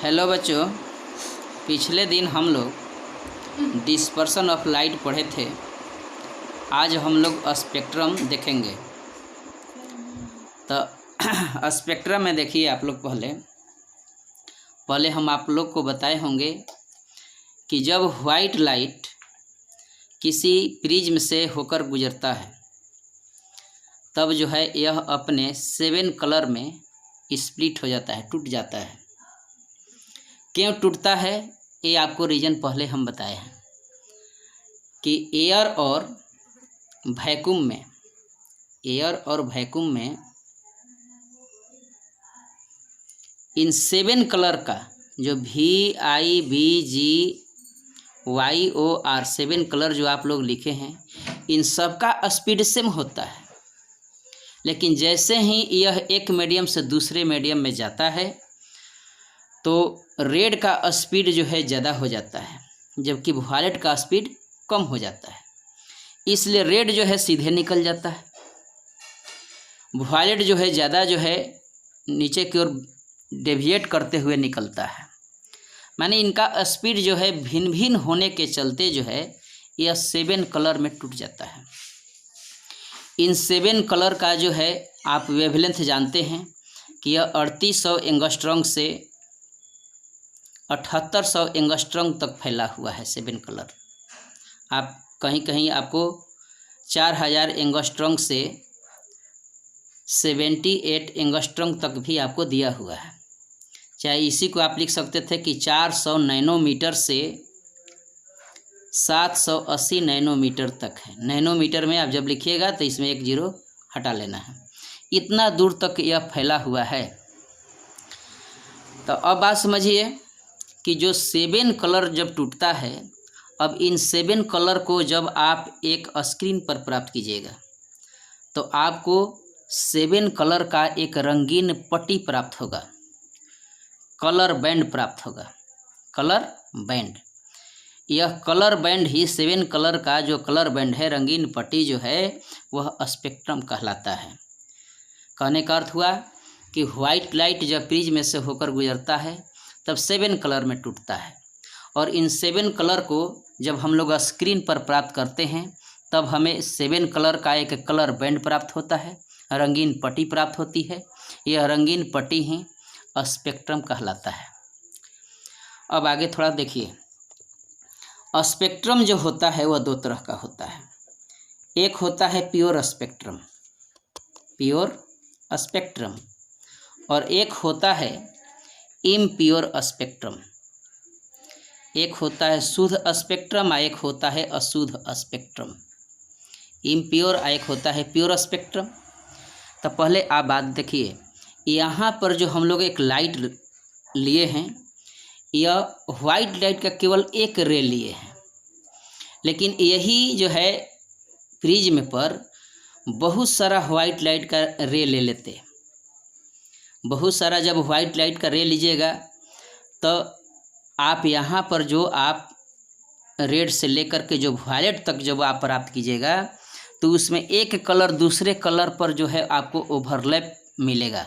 Hello बच्चों, पिछले दिन हम लोग डिस्पर्सन ऑफ लाइट पढ़े थे। आज हम लोग स्पेक्ट्रम देखेंगे। तो स्पेक्ट्रम में देखिए आप लोग पहले हम आप लोग को बताए होंगे कि जब वाइट लाइट किसी प्रिज्म से होकर गुजरता है तब जो है यह अपने 7 कलर में स्प्लिट हो जाता है, टूट जाता है। क्यों टूटता है ये आपको रीज़न पहले हम बताए हैं कि एयर और वैक्यूम में इन 7 कलर का जो VIBGYOR 7 कलर जो आप लोग लिखे हैं, इन सब का स्पीड सेम होता है। लेकिन जैसे ही यह एक मीडियम से दूसरे मीडियम में जाता है तो रेड का स्पीड जो है ज़्यादा हो जाता है, जबकि वायलेट का स्पीड कम हो जाता है। इसलिए रेड जो है सीधे निकल जाता है, वायलेट जो है ज़्यादा जो है नीचे की ओर डेविएट करते हुए निकलता है। माने इनका स्पीड जो है भिन्न भिन्न होने के चलते जो है यह 7 कलर में टूट जाता है। इन 7 कलर का जो है आप वेवलेंथ जानते हैं कि यह 3800 एंगस्ट्रॉम से 7800 एंगस्ट्रॉम तक फैला हुआ है। 7 कलर आप कहीं कहीं आपको 4000 एंगस्ट्रॉम से 78 एंगस्ट्रॉम तक भी आपको दिया हुआ है। चाहे इसी को आप लिख सकते थे कि 400 नैनोमीटर से 780 नैनोमीटर तक है। नैनोमीटर में आप जब लिखिएगा तो इसमें एक जीरो हटा लेना है। इतना दूर तक यह फैला हुआ है। तो अब बात समझिए कि जो 7 कलर जब टूटता है, अब इन 7 कलर को जब आप एक स्क्रीन पर प्राप्त कीजिएगा तो आपको 7 कलर का एक रंगीन पट्टी प्राप्त होगा, कलर बैंड प्राप्त होगा। कलर बैंड, यह कलर बैंड ही 7 कलर का जो कलर बैंड है, रंगीन पट्टी जो है, वह स्पेक्ट्रम कहलाता है। कहने का अर्थ हुआ कि वाइट लाइट जब प्रिज्म में से होकर गुजरता है तब 7 कलर में टूटता है, और इन 7 कलर को जब हम लोग स्क्रीन पर प्राप्त करते हैं तब हमें 7 कलर का एक कलर बैंड प्राप्त होता है, रंगीन पट्टी प्राप्त होती है। यह रंगीन पट्टी ही स्पेक्ट्रम कहलाता है। अब आगे थोड़ा देखिए, स्पेक्ट्रम जो होता है वह 2 तरह का होता है। एक होता है प्योर स्पेक्ट्रम, और एक होता है इम्प्योर स्पेक्ट्रम। एक होता है शुद्ध स्पेक्ट्रम और एक होता है अशुद्ध स्पेक्ट्रम। इम्प्योर एक होता है प्योर स्पेक्ट्रम। तो पहले आप बात देखिए, यहाँ पर जो हम लोग एक लाइट लिए हैं, यह वाइट लाइट का केवल एक रे लिए हैं, लेकिन यही जो है प्रिज्म पर बहुत सारा वाइट लाइट का रे ले लेते। बहुत सारा जब वाइट लाइट का रे लीजिएगा तो आप यहाँ पर जो आप रेड से लेकर के जो वायलेट तक जब आप प्राप्त कीजिएगा तो उसमें एक कलर दूसरे कलर पर जो है आपको ओवरलैप मिलेगा।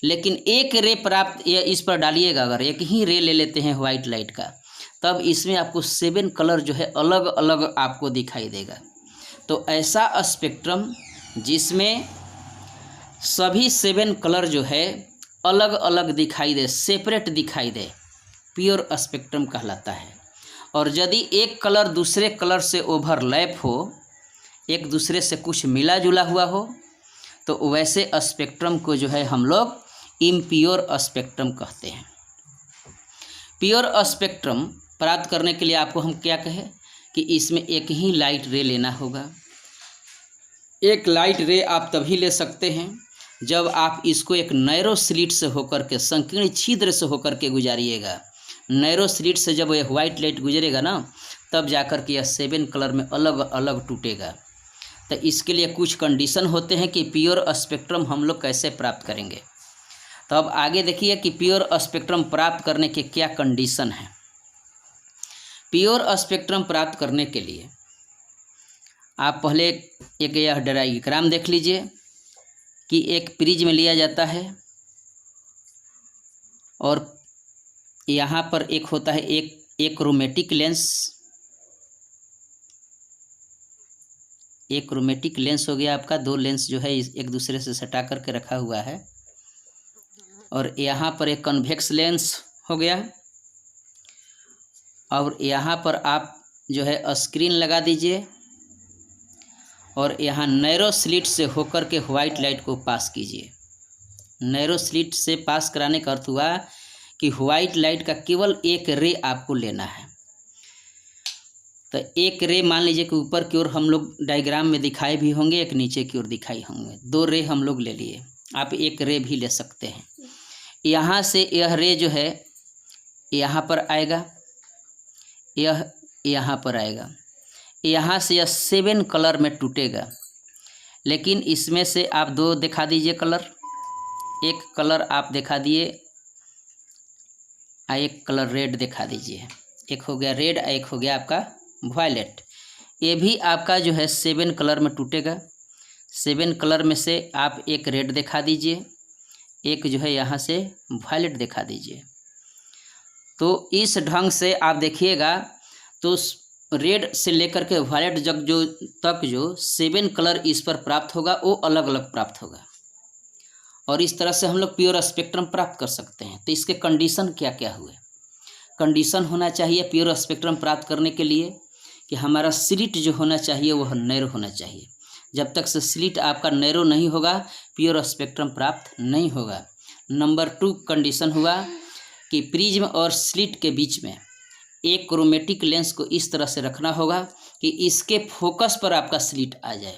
लेकिन एक रे प्राप्त या इस पर डालिएगा, अगर एक ही रे ले लेते हैं वाइट लाइट का, तब इसमें आपको 7 कलर जो है अलग अलग आपको दिखाई देगा। तो ऐसा स्पेक्ट्रम जिसमें सभी 7 कलर जो है अलग अलग दिखाई दे, सेपरेट दिखाई दे, प्योर स्पेक्ट्रम कहलाता है। और यदि एक कलर दूसरे कलर से ओवरलैप हो, एक दूसरे से कुछ मिला जुला हुआ हो, तो वैसे स्पेक्ट्रम को जो है हम लोग इम्प्योर स्पेक्ट्रम कहते हैं। प्योर स्पेक्ट्रम प्राप्त करने के लिए आपको हम क्या कहें कि इसमें एक ही लाइट रे लेना होगा। एक लाइट रे आप तभी ले सकते हैं जब आप इसको एक नैरो स्लिट से होकर के, संकीर्ण छिद्र से होकर के गुजारिएगा। नैरो स्लिट से जब यह वाइट लाइट गुजरेगा ना, तब जाकर के यह 7 कलर में अलग अलग टूटेगा। तो इसके लिए कुछ कंडीशन होते हैं कि प्योर स्पेक्ट्रम हम लोग कैसे प्राप्त करेंगे। तो अब आगे देखिए कि प्योर स्पेक्ट्रम प्राप्त करने के क्या कंडीशन है। प्योर स्पेक्ट्रम प्राप्त करने के लिए आप पहले एक यह डायग्राम देख लीजिए कि एक प्रिज्म लिया जाता है और यहाँ पर एक होता है एक क्रोमेटिक लेंस, एक क्रोमेटिक लेंस हो गया आपका, दो लेंस जो है एक दूसरे से सटा करके रखा हुआ है। और यहाँ पर एक कन्वेक्स लेंस हो गया। और यहाँ पर आप जो है स्क्रीन लगा दीजिए और यहाँ नैरो स्लिट से होकर के वाइट लाइट को पास कीजिए। नैरो स्लिट से पास कराने का अर्थ हुआ कि वाइट लाइट का केवल एक रे आपको लेना है। तो एक रे मान लीजिए कि ऊपर की ओर हम लोग डायग्राम में दिखाए भी होंगे, एक नीचे की ओर दिखाई होंगे, दो रे हम लोग ले लिए, आप एक रे भी ले सकते हैं। यहाँ से यह रे जो है यहाँ पर आएगा, यह यहाँ पर आएगा, यहाँ से यह 7 कलर में टूटेगा। लेकिन इसमें से आप दो दिखा दीजिए कलर, एक कलर आप दिखा दिए, एक कलर रेड दिखा दीजिए, एक हो गया रेड, एक हो गया आपका वायलेट। ये भी आपका जो है 7 कलर में टूटेगा। 7 कलर में से आप एक रेड दिखा दीजिए, एक जो है यहाँ से वायलेट दिखा दीजिए। तो इस ढंग से आप देखिएगा तो रेड से लेकर के वायलेट तक जो 7 कलर इस पर प्राप्त होगा वो अलग अलग प्राप्त होगा। और इस तरह से हम लोग प्योर स्पेक्ट्रम प्राप्त कर सकते हैं। तो इसके कंडीशन क्या क्या हुए? कंडीशन होना चाहिए प्योर स्पेक्ट्रम प्राप्त करने के लिए कि हमारा स्लिट जो होना चाहिए वह नैरो होना चाहिए। जब तक से स्लिट आपका नैरो नहीं होगा प्योर स्पेक्ट्रम प्राप्त नहीं होगा। नंबर 2 कंडीशन हुआ कि प्रिज्म और स्लिट के बीच में एक क्रोमेटिक लेंस को इस तरह से रखना होगा कि इसके फोकस पर आपका स्लिट आ जाए।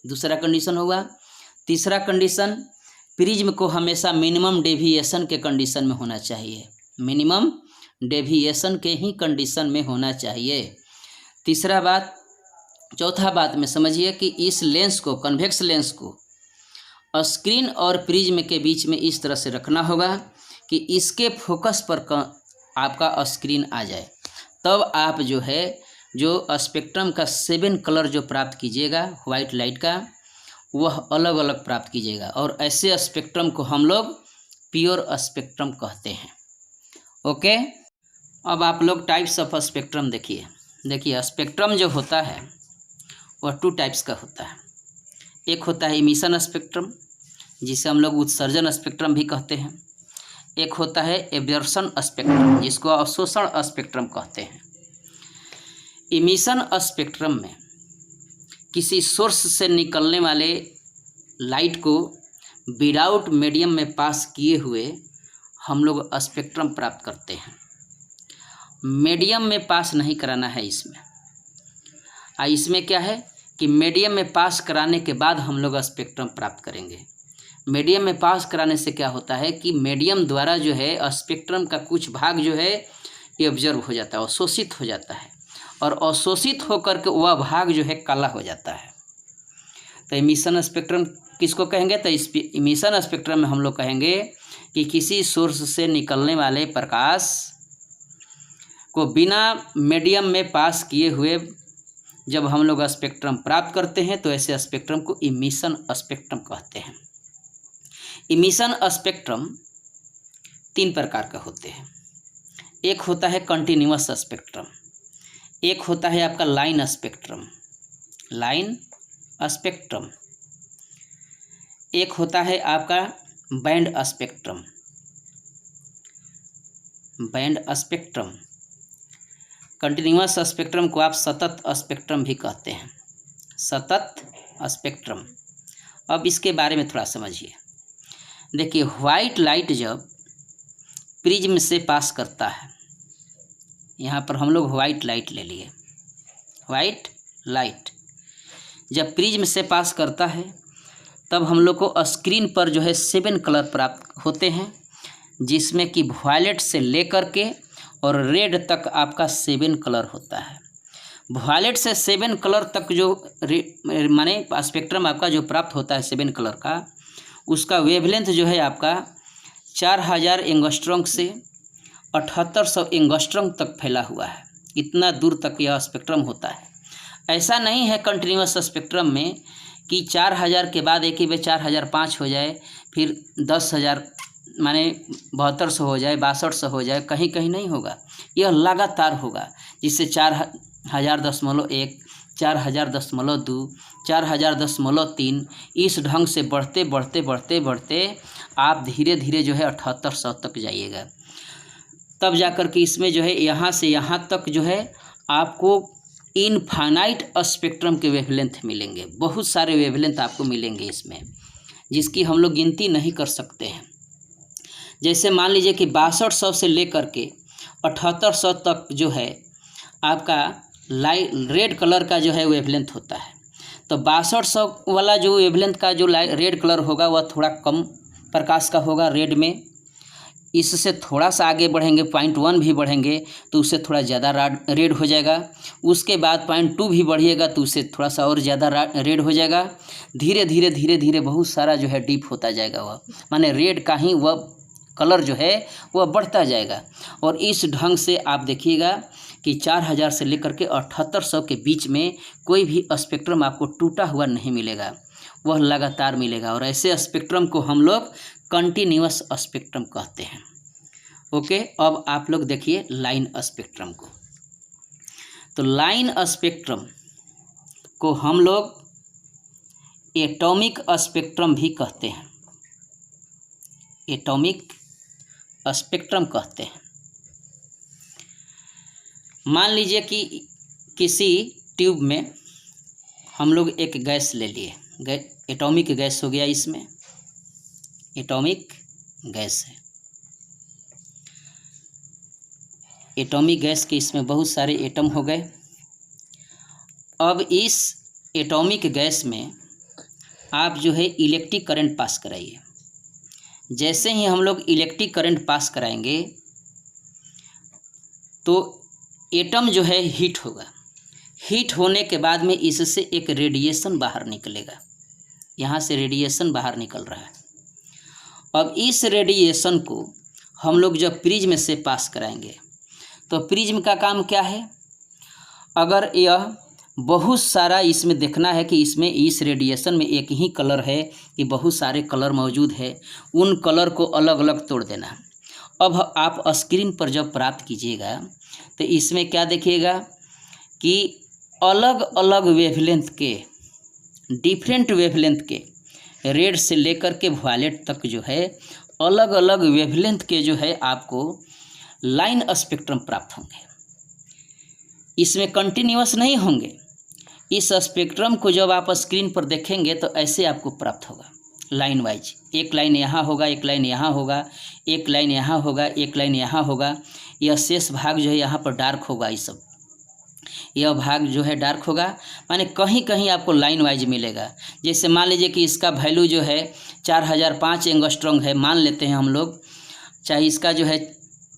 दूसरा कंडीशन हुआ। तीसरा कंडीशन, प्रिज्म को हमेशा मिनिमम डेविएशन के कंडीशन में होना चाहिए, मिनिमम डेविएशन के ही कंडीशन में होना चाहिए। तीसरा बात, चौथा बात में समझिए कि इस लेंस को, कन्वेक्स लेंस को स्क्रीन और प्रिज्म के बीच में इस तरह से रखना होगा कि इसके फोकस पर आपका स्क्रीन आ जाए। तब आप जो है जो स्पेक्ट्रम का 7 कलर जो प्राप्त कीजिएगा वाइट लाइट का, वह अलग अलग प्राप्त कीजिएगा। और ऐसे स्पेक्ट्रम को हम लोग प्योर स्पेक्ट्रम कहते हैं। ओके, अब आप लोग टाइप्स ऑफ स्पेक्ट्रम देखिए स्पेक्ट्रम जो होता है वह 2 टाइप्स का होता है। एक होता है इमिशन स्पेक्ट्रम, जिसे हम लोग उत्सर्जन स्पेक्ट्रम भी कहते हैं। एक होता है एब्जॉर्प्शन स्पेक्ट्रम, जिसको अवशोषण स्पेक्ट्रम कहते हैं। इमिशन स्पेक्ट्रम में किसी सोर्स से निकलने वाले लाइट को विदाउट मीडियम में पास किए हुए हम लोग स्पेक्ट्रम प्राप्त करते हैं। मीडियम में पास नहीं कराना है इसमें क्या है कि मीडियम में पास कराने के बाद हम लोग स्पेक्ट्रम प्राप्त करेंगे। मीडियम में पास कराने से क्या होता है कि मीडियम द्वारा जो है स्पेक्ट्रम का कुछ भाग जो है ये ऑब्जर्व हो जाता है, अवशोषित हो जाता है, और अवशोषित होकर के वह भाग जो है काला हो जाता है। तो इमिशन स्पेक्ट्रम किसको कहेंगे? तो इस इमिशन स्पेक्ट्रम में हम लोग कहेंगे कि किसी सोर्स से निकलने वाले प्रकाश को बिना मीडियम में पास किए हुए जब हम लोग स्पेक्ट्रम प्राप्त करते हैं तो ऐसे स्पेक्ट्रम को इमिशन स्पेक्ट्रम कहते हैं। इमिशन स्पेक्ट्रम 3 प्रकार का होते हैं। एक होता है कंटिन्यूअस स्पेक्ट्रम, एक होता है आपका लाइन स्पेक्ट्रम, एक होता है आपका बैंड स्पेक्ट्रम। कंटिन्यूअस स्पेक्ट्रम को आप सतत स्पेक्ट्रम भी कहते हैं, सतत स्पेक्ट्रम। अब इसके बारे में थोड़ा समझिए। देखिए, वाइट लाइट जब प्रिज्म से पास करता है, यहाँ पर हम लोग वाइट लाइट ले लिए, वाइट लाइट जब प्रिज्म से पास करता है तब हम लोग को स्क्रीन पर जो है 7 कलर प्राप्त होते हैं, जिसमें कि वायलेट से लेकर के और रेड तक आपका 7 कलर होता है। वायलेट से 7 कलर तक जो माने स्पेक्ट्रम आपका जो प्राप्त होता है 7 कलर का, उसका वेवलेंथ जो है आपका 4000 एंगस्ट्रॉम से 7800 एंगस्ट्रॉम तक फैला हुआ है। इतना दूर तक यह स्पेक्ट्रम होता है। ऐसा नहीं है कंटिन्यूअस स्पेक्ट्रम में कि 4000 के बाद एक ही बार 4005 हो जाए, फिर 10,000 माने 7200 हो जाए, 6200 हो जाए, कहीं कहीं नहीं होगा, यह लगातार होगा। जिससे 4000.1, 4000.2, 4000.3, इस ढंग से बढ़ते बढ़ते बढ़ते बढ़ते आप धीरे धीरे जो है 7800 तक जाइएगा। तब जाकर के इसमें जो है यहाँ से यहाँ तक जो है आपको इनफाइनाइट स्पेक्ट्रम के वेवलेंथ मिलेंगे। बहुत सारे वेवलेंथ आपको मिलेंगे इसमें, जिसकी हम लोग गिनती नहीं कर सकते हैं। जैसे मान लीजिए कि 6200 से लेकर के 7800 तक जो है आपका रेड कलर का जो है वेवलेंथ होता है। तो 6200 वाला जो वेवलेंथ का जो रेड कलर होगा वह थोड़ा कम प्रकाश का होगा रेड में। इससे थोड़ा सा आगे बढ़ेंगे 0.1 भी बढ़ेंगे तो उससे थोड़ा ज़्यादा रेड हो जाएगा। उसके बाद 0.2 भी बढ़िएगा तो उससे थोड़ा सा और ज़्यादा रेड हो जाएगा। धीरे धीरे धीरे धीरे बहुत सारा जो है डीप होता जाएगा, वह माने रेड का ही वह कलर जो है वह बढ़ता जाएगा। और इस ढंग से आप देखिएगा कि 4000 से लेकर के 7800 के बीच में कोई भी स्पेक्ट्रम आपको टूटा हुआ नहीं मिलेगा, वह लगातार मिलेगा। और ऐसे स्पेक्ट्रम को हम लोग कंटिन्यूअस स्पेक्ट्रम कहते हैं। ओके, अब आप लोग देखिए लाइन स्पेक्ट्रम को। तो लाइन स्पेक्ट्रम को हम लोग एटॉमिक स्पेक्ट्रम भी कहते हैं, एटॉमिक स्पेक्ट्रम कहते हैं। मान लीजिए कि किसी ट्यूब में हम लोग एक गैस ले लिए, एटॉमिक गैस हो गया, इसमें एटॉमिक गैस है। एटॉमिक गैस के इसमें बहुत सारे एटम हो गए। अब इस एटॉमिक गैस में आप जो है इलेक्ट्रिक करंट पास कराइए। जैसे ही हम लोग इलेक्ट्रिक करंट पास कराएंगे तो एटम जो है हीट होगा। हीट होने के बाद में इससे एक रेडिएशन बाहर निकलेगा, यहाँ से रेडिएशन बाहर निकल रहा है। अब इस रेडिएशन को हम लोग जब प्रिज्म से पास कराएंगे तो प्रिज्म का काम क्या है, अगर यह बहुत सारा इसमें देखना है कि इसमें इस रेडिएशन में एक ही कलर है कि बहुत सारे कलर मौजूद है, उन कलर को अलग अलग तोड़ देना। अब आप स्क्रीन पर जब प्राप्त कीजिएगा तो इसमें क्या देखिएगा कि अलग अलग वेवलेंथ के, डिफरेंट वेवलेंथ के, रेड से लेकर के वायलेट तक जो है अलग अलग वेवलेंथ के जो है आपको लाइन स्पेक्ट्रम प्राप्त होंगे। इसमें कंटिन्यूअस नहीं होंगे। इस स्पेक्ट्रम को जब आप स्क्रीन पर देखेंगे तो ऐसे आपको प्राप्त होगा लाइन वाइज। एक लाइन यहाँ होगा, एक लाइन यहाँ होगा, एक लाइन यहाँ होगा, एक लाइन यहाँ होगा। यह शेष भाग जो है यहाँ पर डार्क होगा, ये सब यह भाग जो है डार्क होगा, माने कहीं कहीं आपको लाइन वाइज मिलेगा। जैसे मान लीजिए कि इसका वैल्यू जो है 4005 एंगस्ट्रॉन्ग है, मान लेते हैं हम लोग, चाहे इसका जो है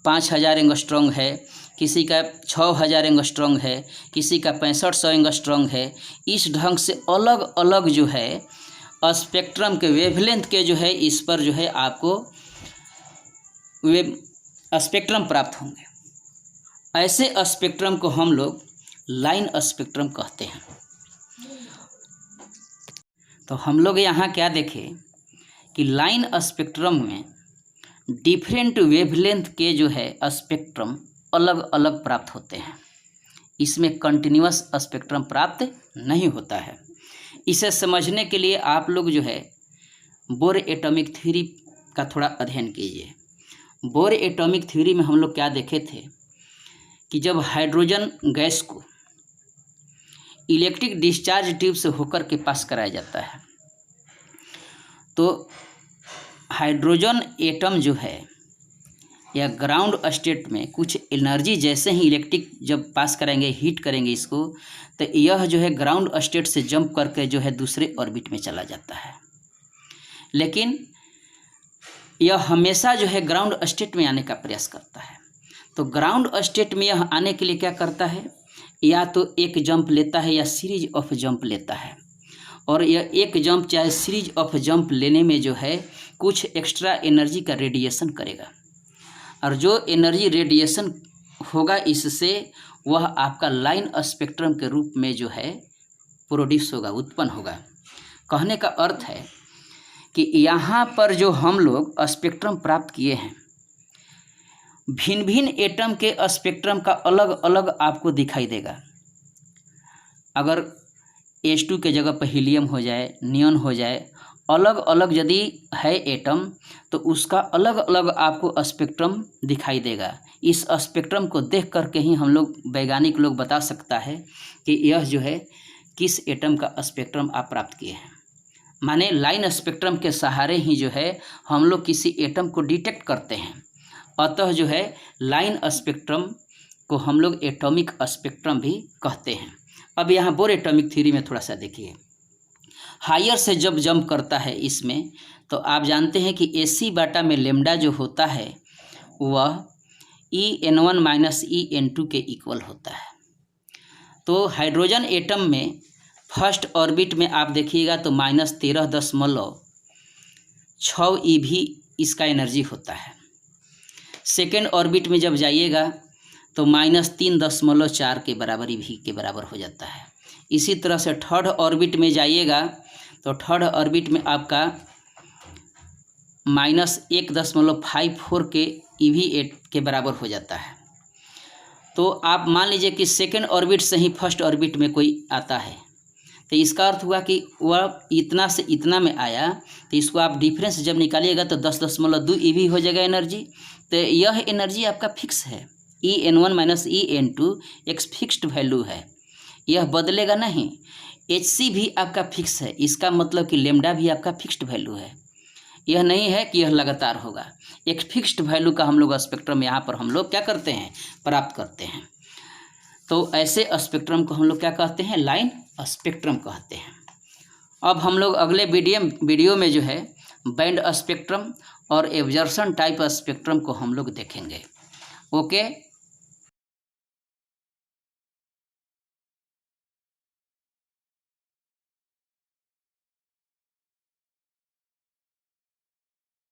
5000 एंगस्ट्रॉन्ग है, किसी का 6000 एंगस्ट्रॉन्ग है, किसी का 6500 एंगस्ट्रॉन्ग है। इस ढंग से अलग अलग जो है स्पेक्ट्रम के वेवलेंथ के जो है इस पर जो है आपको स्पेक्ट्रम प्राप्त होंगे। ऐसे स्पेक्ट्रम को हम लोग लाइन स्पेक्ट्रम कहते हैं। तो हम लोग यहाँ क्या देखें कि लाइन स्पेक्ट्रम में डिफरेंट वेवलेंथ के जो है स्पेक्ट्रम अलग अलग प्राप्त होते हैं। इसमें कंटिन्यूअस स्पेक्ट्रम प्राप्त नहीं होता है। इसे समझने के लिए आप लोग जो है बोर एटॉमिक थ्योरी का थोड़ा अध्ययन कीजिए। बोर एटॉमिक थ्योरी में हम लोग क्या देखे थे कि जब हाइड्रोजन गैस को इलेक्ट्रिक डिस्चार्ज ट्यूब से होकर के पास कराया जाता है तो हाइड्रोजन एटम जो है या ग्राउंड स्टेट में कुछ एनर्जी, जैसे ही इलेक्ट्रिक जब पास कराएंगे, हीट करेंगे इसको, तो यह जो है ग्राउंड स्टेट से जंप करके जो है दूसरे ऑर्बिट में चला जाता है। लेकिन यह हमेशा जो है ग्राउंड स्टेट में आने का प्रयास करता है। तो ग्राउंड स्टेट में यह आने के लिए क्या करता है, या तो एक जंप लेता है या सीरीज ऑफ जंप लेता है। और यह एक जंप चाहे सीरीज ऑफ जंप लेने में जो है कुछ एक्स्ट्रा एनर्जी का रेडिएशन करेगा, और जो एनर्जी रेडिएशन होगा इससे वह आपका लाइन स्पेक्ट्रम के रूप में जो है प्रोड्यूस होगा, उत्पन्न होगा। कहने का अर्थ है कि यहाँ पर जो हम लोग स्पेक्ट्रम प्राप्त किए हैं, भिन्न भिन्न एटम के स्पेक्ट्रम का अलग अलग आपको दिखाई देगा। अगर H2 के जगह पर हीलियम हो जाए, नियॉन हो जाए, अलग अलग यदि है एटम तो उसका अलग अलग आपको स्पेक्ट्रम दिखाई देगा। इस स्पेक्ट्रम को देख करके ही हम लोग वैज्ञानिक लोग बता सकता है कि यह जो है किस एटम का स्पेक्ट्रम आप प्राप्त किए हैं। माने लाइन स्पेक्ट्रम के सहारे ही जो है हम लोग किसी एटम को डिटेक्ट करते हैं। अतः जो है लाइन स्पेक्ट्रम को हम लोग एटॉमिक स्पेक्ट्रम भी कहते हैं। अब यहाँ बोर एटॉमिक थ्योरी में थोड़ा सा देखिए, हायर से जब जंप करता है इसमें तो आप जानते हैं कि AC/β में लेमडा जो होता है वह En1 माइनस En2 के इक्वल होता है। तो हाइड्रोजन एटम में फर्स्ट ऑर्बिट में आप देखिएगा तो -13.6 eV इसका एनर्जी होता है। सेकेंड ऑर्बिट में जब जाइएगा तो -3.4 के बराबर eV के बराबर हो जाता है। इसी तरह से थर्ड ऑर्बिट में जाइएगा तो थर्ड ऑर्बिट में आपका -1.54 के eV के बराबर हो जाता है। तो आप मान लीजिए कि सेकेंड ऑर्बिट से ही फर्स्ट ऑर्बिट में कोई आता है तो इसका अर्थ हुआ कि वह इतना से इतना में आया, तो इसको आप डिफरेंस जब निकालिएगा तो 10.2 eV हो जाएगा एनर्जी। तो यह एनर्जी आपका फिक्स है। En1 माइनस En2 एक फिक्स्ड वैल्यू है, यह बदलेगा नहीं। Hc भी आपका फिक्स है, इसका मतलब कि लेमडा भी आपका फिक्स्ड वैल्यू है। यह नहीं है कि यह लगातार होगा। एक फिक्स्ड वैल्यू का हम लोग स्पेक्ट्रम यहाँ पर हम लोग क्या करते हैं, प्राप्त करते हैं। तो ऐसे स्पेक्ट्रम को हम लोग क्या कहते हैं, लाइन स्पेक्ट्रम कहते हैं। अब हम लोग अगले वीडियो में जो है बैंड स्पेक्ट्रम और एब्जॉर्प्शन टाइप स्पेक्ट्रम को हम लोग देखेंगे। ओके।